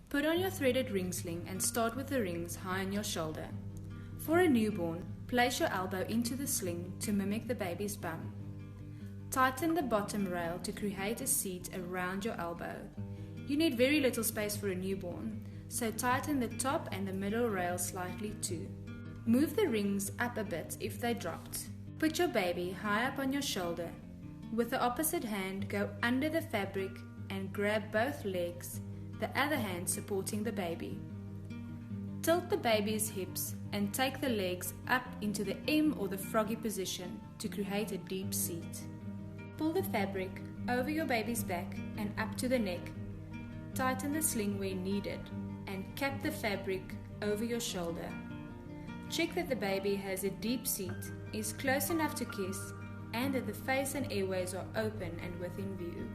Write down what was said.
Put on your threaded ring sling and start with the rings high on your shoulder. For a newborn, place your elbow into the sling to mimic the baby's bum. Tighten the bottom rail to create a seat around your elbow. You need very little space for a newborn, so tighten the top and the middle rail slightly too. Move the rings up a bit if they dropped. Put your baby high up on your shoulder. With the opposite hand, go under the fabric and grab both legs, the other hand supporting the baby. Tilt the baby's hips and take the legs up into the M or the froggy position to create a deep seat. Pull the fabric over your baby's back and up to the neck. Tighten the sling where needed and cap the fabric over your shoulder. Check that the baby has a deep seat, is close enough to kiss, and that the face and airways are open and within view.